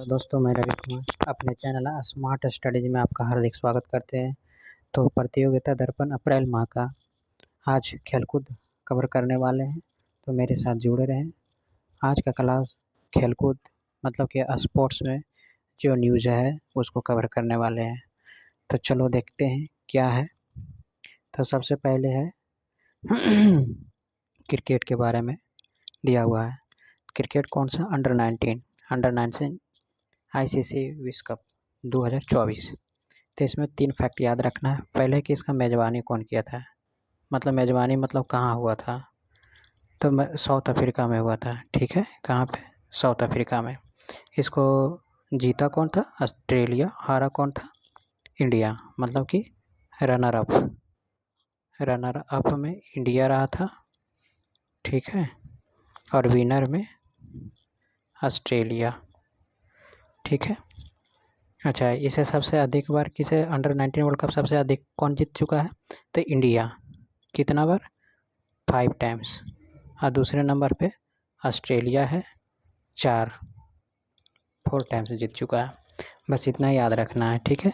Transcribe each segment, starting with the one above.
तो दोस्तों, मैं रवि कुमार अपने चैनल स्मार्ट स्टडीज में आपका हार्दिक स्वागत करते हैं। तो प्रतियोगिता दर्पण अप्रैल माह का आज खेलकूद कवर करने वाले हैं, तो मेरे साथ जुड़े रहें। आज का क्लास खेलकूद मतलब कि स्पोर्ट्स में जो न्यूज़ है उसको कवर करने वाले हैं। तो चलो देखते हैं क्या है। तो सबसे पहले है क्रिकेट के बारे में दिया हुआ है। क्रिकेट कौन सा? अंडर 19 ICC विश्व कप 2024। तो इसमें 3 फैक्ट याद रखना है। पहले कि इसका मेज़बानी कौन किया था, मतलब मेज़बानी मतलब कहाँ हुआ था, तो साउथ अफ्रीका में हुआ था। ठीक है, कहाँ पे? साउथ अफ्रीका में। इसको जीता कौन था? ऑस्ट्रेलिया। हारा कौन था? इंडिया। मतलब कि रनर अप में इंडिया रहा था, ठीक है, और विनर में ऑस्ट्रेलिया। ठीक है। अच्छा, इसे सबसे अधिक बार किसे अंडर 19 वर्ल्ड कप सबसे अधिक कौन जीत चुका है? तो इंडिया। कितना बार? 5 टाइम्स। और दूसरे नंबर पे ऑस्ट्रेलिया है, 4 टाइम्स जीत चुका है। बस इतना ही याद रखना है, ठीक है।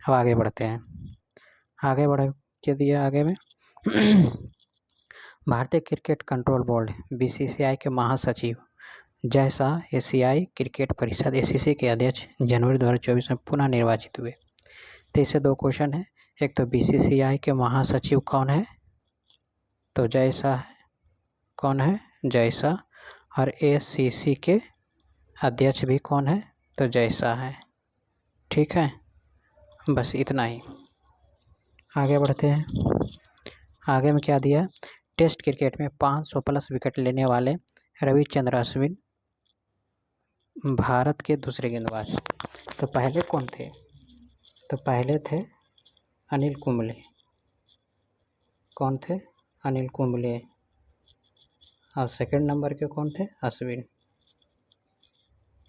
अब आगे बढ़ते हैं। आगे बढ़ के दिया आगे में भारतीय क्रिकेट कंट्रोल बोर्ड BCCI के महासचिव जय शाह एशियाई क्रिकेट परिषद ACC के अध्यक्ष जनवरी 2024 में पुनः निर्वाचित हुए। तो इससे 2 क्वेश्चन है। एक तो BCCI के महासचिव कौन है? तो जय शाह। कौन है? जय शाह। और ACC के अध्यक्ष भी कौन है? तो जय शाह है। ठीक है, बस इतना ही। आगे बढ़ते हैं। आगे में क्या दिया? टेस्ट क्रिकेट में 500 प्लस विकेट लेने वाले रविचंद्रन अश्विन भारत के दूसरे गेंदबाज। तो पहले कौन थे? तो पहले थे अनिल कुंबले। कौन थे? अनिल कुंबले। और सेकंड नंबर के कौन थे? अश्विन।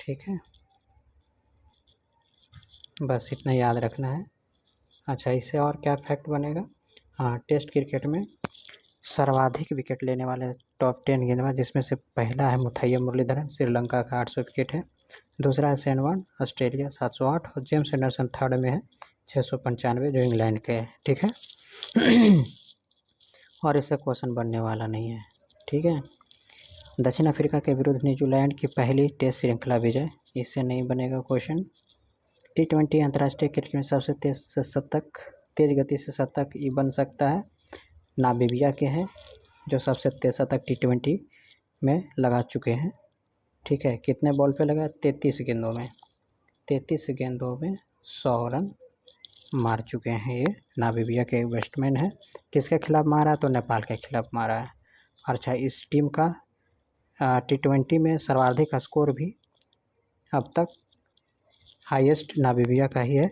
ठीक है, बस इतना याद रखना है। अच्छा, इससे और क्या फैक्ट बनेगा? हाँ, टेस्ट क्रिकेट में सर्वाधिक विकेट लेने वाले टॉप 10 गेंदबाज, जिसमें से पहला है मुथैया मुरलीधरन, श्रीलंका का 800 विकेट है। दूसरा है शेन वॉर्न, ऑस्ट्रेलिया 708, और जेम्स एंडरसन थर्ड में है 695, जो इंग्लैंड के है। ठीक है और इससे क्वेश्चन बनने वाला नहीं है। ठीक है। दक्षिण अफ्रीका के विरुद्ध न्यूजीलैंड की पहली टेस्ट श्रृंखला विजय, इससे नहीं बनेगा क्वेश्चन। T20 अंतर्राष्ट्रीय क्रिकेट में सबसे तेज गति से शतक ये बन सकता है, नामीबिया के हैं, जो सबसे तेज शतक T20 में लगा चुके हैं। ठीक है, कितने बॉल पे लगा? 33 गेंदों में। 33 गेंदों में 100 रन मार चुके हैं। ये नामीबिया के बैट्समैन है। किसके खिलाफ मारा? तो नेपाल के खिलाफ मारा है। अच्छा, इस टीम का T20 में सर्वाधिक स्कोर भी अब तक हाईएस्ट नामीबिया का ही है,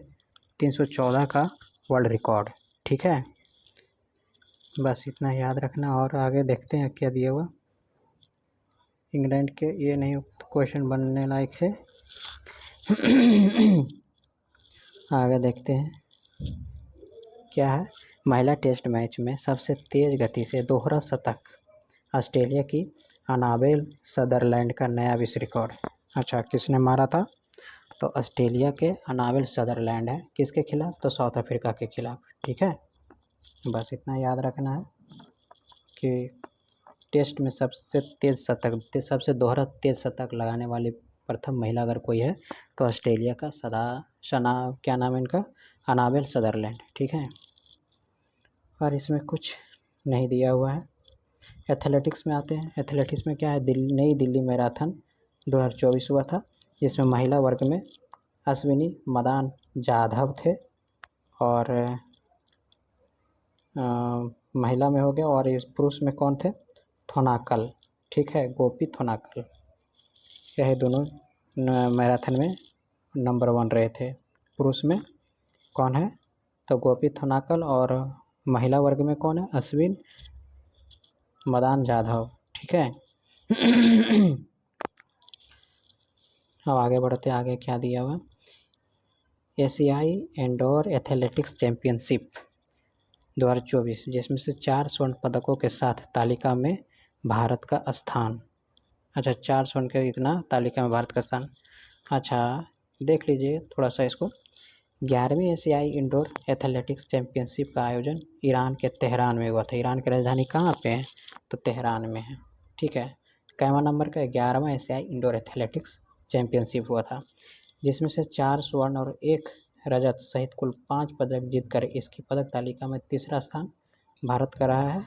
314 का वर्ल्ड रिकॉर्ड। ठीक है, बस इतना याद रखना। और आगे देखते हैं क्या दिया हुआ। इंग्लैंड के ये नहीं क्वेश्चन बनने लायक है। आगे देखते हैं क्या है। महिला टेस्ट मैच में सबसे तेज गति से दोहरा शतक ऑस्ट्रेलिया की अनाबेल सदरलैंड का नया विश्व रिकॉर्ड। अच्छा, किसने मारा था? तो ऑस्ट्रेलिया के अनाबेल सदरलैंड है। किसके खिलाफ? तो साउथ अफ्रीका के खिलाफ। ठीक है, बस इतना याद रखना है कि टेस्ट में सबसे दोहरा तेज शतक लगाने वाली प्रथम महिला अगर कोई है तो ऑस्ट्रेलिया का क्या नाम है इनका? Annabel Sutherland. ठीक है, और इसमें कुछ नहीं दिया हुआ है। एथलेटिक्स में आते हैं। एथलेटिक्स में क्या है? नई दिल्ली मैराथन 2024 हुआ था, जिसमें महिला वर्ग में अश्विनी मदान जाधव थे, और महिला में हो गया, और इस पुरुष में कौन थे? थोनाकल। ठीक है, गोपी थोनाकल। यह दोनों मैराथन में नंबर 1 रहे थे। पुरुष में कौन है? तो गोपी थोनाकल। और महिला वर्ग में कौन है? अश्विन मदान जाधव। ठीक है। अब आगे बढ़ते। आगे क्या दिया हुआ? एशियाई इंडोर एथलेटिक्स चैंपियनशिप 2024, जिसमें से 4 स्वर्ण पदकों के साथ तालिका में भारत का स्थान। अच्छा, 4 स्वर्ण के इतना तालिका में भारत का स्थान। अच्छा देख लीजिए थोड़ा सा इसको। 11वीं एशियाई इंडोर एथलेटिक्स चैंपियनशिप का आयोजन ईरान के तेहरान में हुआ था। ईरान की राजधानी कहाँ पे है? तो तेहरान में है। ठीक है। कैवा नंबर का 11वां एशियाई इंडोर एथलेटिक्स चैंपियनशिप हुआ था, जिसमें से 4 स्वर्ण और 1 रजत सहित कुल 5 पदक जीतकर इसकी पदक तालिका में तीसरा स्थान भारत का रहा है।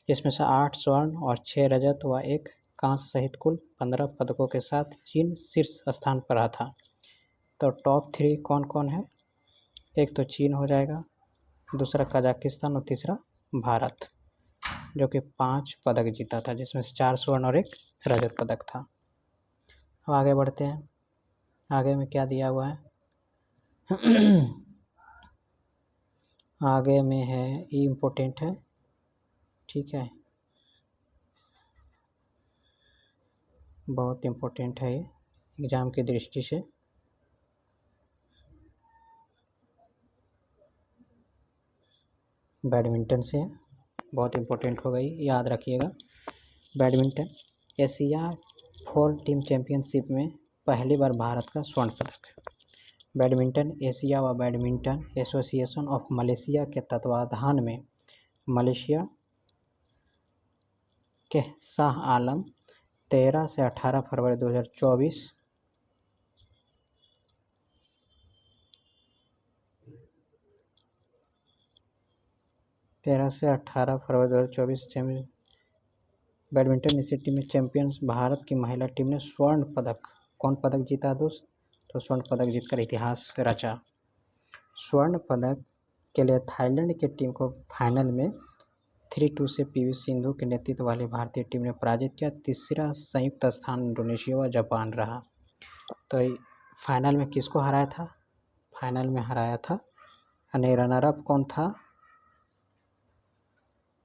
इसमें से 8 स्वर्ण और 6 रजत व 1 कांस्य सहित कुल 15 पदकों के साथ चीन शीर्ष स्थान पर रहा था। तो टॉप 3 कौन कौन है? एक तो चीन हो जाएगा, दूसरा कजाकिस्तान और तीसरा भारत, जो कि 5 पदक जीता था, जिसमें से 4 स्वर्ण और 1 रजत पदक था। अब आगे बढ़ते हैं। आगे में क्या दिया हुआ है? आगे में है, ये इम्पोर्टेंट है। ठीक है, बहुत इम्पोर्टेंट है ये एग्ज़ाम की दृष्टि से। बैडमिंटन से बहुत इम्पोर्टेंट हो गई, याद रखिएगा। बैडमिंटन एशिया 4 टीम चैंपियनशिप में पहली बार भारत का स्वर्ण पदक। बैडमिंटन एशिया व बैडमिंटन एसोसिएशन ऑफ मलेशिया के तत्वाधान में मलेशिया के शाह आलम 13 से 18 फरवरी 2024 बैडमिंटन सिटी में चैंपियंस भारत की महिला टीम ने स्वर्ण पदक, कौन पदक जीता दोस्त? तो स्वर्ण पदक जीतकर इतिहास रचा। स्वर्ण पदक के लिए थाईलैंड की टीम को फाइनल में 3-2 से पीवी सिंधु के नेतृत्व वाली भारतीय टीम ने पराजित किया। तीसरा संयुक्त स्थान इंडोनेशिया व जापान रहा। तो फाइनल में किसको हराया था? फाइनल में हराया था, यानी रनर अप कौन था?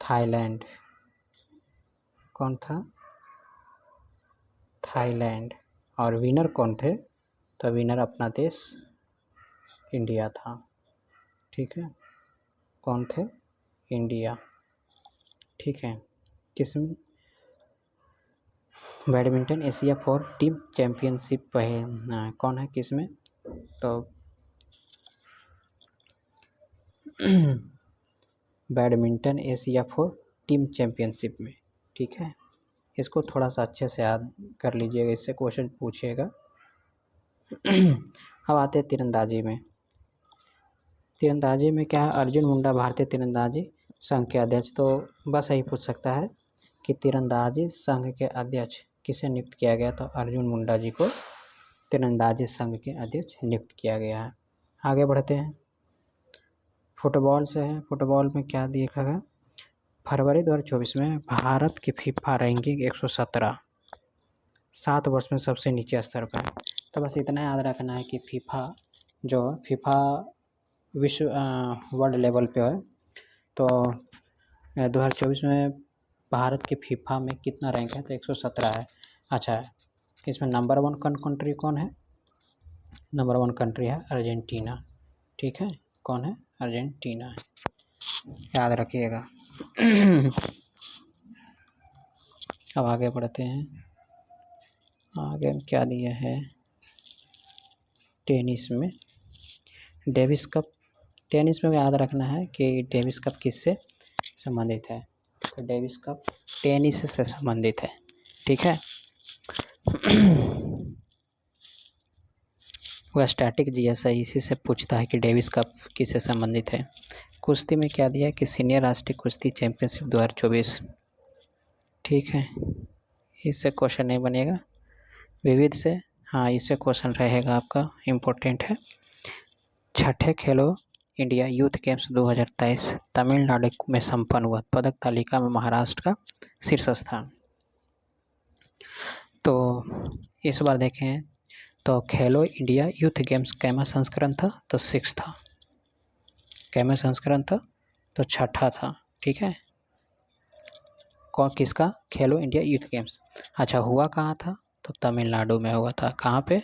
थाईलैंड। कौन था? थाईलैंड। और विनर कौन थे? तो विनर अपना देश इंडिया था। ठीक है, कौन थे? इंडिया। ठीक है। किसमें? बैडमिंटन एशिया 4 टीम चैंपियनशिप कौन है किसमें? तो बैडमिंटन एशिया 4 टीम चैंपियनशिप में। ठीक है, इसको थोड़ा सा अच्छे से याद कर लीजिएगा, इससे क्वेश्चन पूछिएगा। अब आते हैं तीरंदाजी में। तीरंदाजी में क्या है? अर्जुन मुंडा भारतीय तीरंदाजी संघ के अध्यक्ष। तो बस यही पूछ सकता है कि तीरंदाजी संघ के अध्यक्ष किसे नियुक्त किया गया? तो अर्जुन मुंडा जी को तीरंदाजी संघ के अध्यक्ष नियुक्त किया गया है। आगे बढ़ते हैं। फुटबॉल से है। फुटबॉल में क्या देखा गया? फरवरी 2024 में भारत की फीफा रैंकिंग 117, 7 वर्ष में सबसे नीचे स्तर पर। तो बस इतना याद रखना है कि फीफा विश्व वर्ल्ड लेवल पे है। तो 2024 में भारत की फीफा में कितना रैंक है? तो 117 है। अच्छा, इसमें नंबर 1 कंट्री कौन है? नंबर 1 कंट्री है अर्जेंटीना। ठीक है, कौन है? अर्जेंटीना, याद रखिएगा। अब आगे बढ़ते हैं। आगे क्या दिया है? टेनिस में डेविस कप। टेनिस में याद रखना है कि डेविस कप किससे संबंधित है? तो डेविस कप टेनिस से संबंधित है। ठीक है। वह स्टैटिक जीएसआई इसी से पूछता है कि डेविस कप किससे संबंधित है। कुश्ती में क्या दिया है कि सीनियर राष्ट्रीय कुश्ती चैंपियनशिप 2024। ठीक है, इससे क्वेश्चन नहीं बनेगा। विविध से, हाँ, इससे क्वेश्चन रहेगा आपका, इम्पोर्टेंट है। छठे खेलो इंडिया यूथ गेम्स 2023 तमिलनाडु में संपन्न हुआ। पदक तालिका में महाराष्ट्र का शीर्ष स्थान। तो इस बार देखें तो खेलो इंडिया यूथ गेम्स कैमा संस्करण था? तो 6 था। कैमा संस्करण था? तो 6ठा था। ठीक है, कौन किसका? खेलो इंडिया यूथ गेम्स। अच्छा, हुआ कहाँ था? तो तमिलनाडु में हुआ था। कहाँ पे?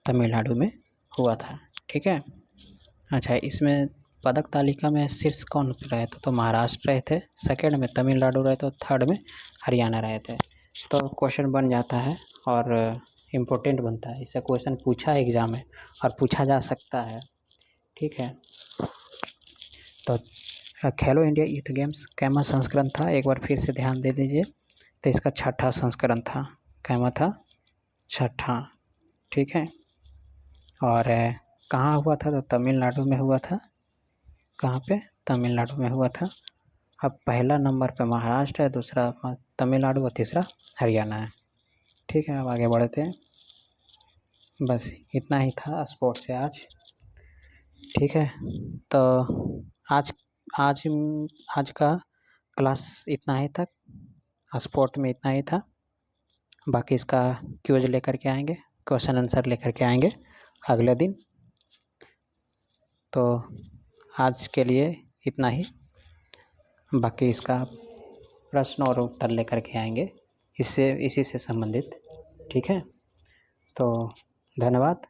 तमिलनाडु में हुआ था। ठीक है। अच्छा, इसमें पदक तालिका में शीर्ष कौन रहे थे? तो महाराष्ट्र रहे थे, सेकंड में तमिलनाडु रहे थे, थर्ड में हरियाणा रहे थे। तो क्वेश्चन बन जाता है और इम्पोर्टेंट बनता है, इससे क्वेश्चन पूछा है एग्ज़ाम में और पूछा जा सकता है। ठीक है, तो खेलो इंडिया यूथ गेम्स कैमा संस्करण था, एक बार फिर से ध्यान दे दीजिए। तो इसका छठा संस्करण था, कैमा था, छठा। ठीक है, और कहाँ हुआ था? तो तमिलनाडु में हुआ था। कहाँ पे? तमिलनाडु में हुआ था। अब पहला नंबर पे महाराष्ट्र है, दूसरा तमिलनाडु और तीसरा हरियाणा है। ठीक है, अब आगे बढ़ते हैं। बस इतना ही था स्पोर्ट्स से आज। ठीक है, तो आज आज आज का क्लास इतना ही तक, स्पोर्ट में इतना ही था। बाकी इसका क्यूज लेकर के आएंगे, क्वेश्चन आंसर लेकर के आएंगे अगले दिन। तो आज के लिए इतना ही, बाकी इसका प्रश्न और उत्तर लेकर के आएंगे इसी से संबंधित। ठीक है, तो धन्यवाद।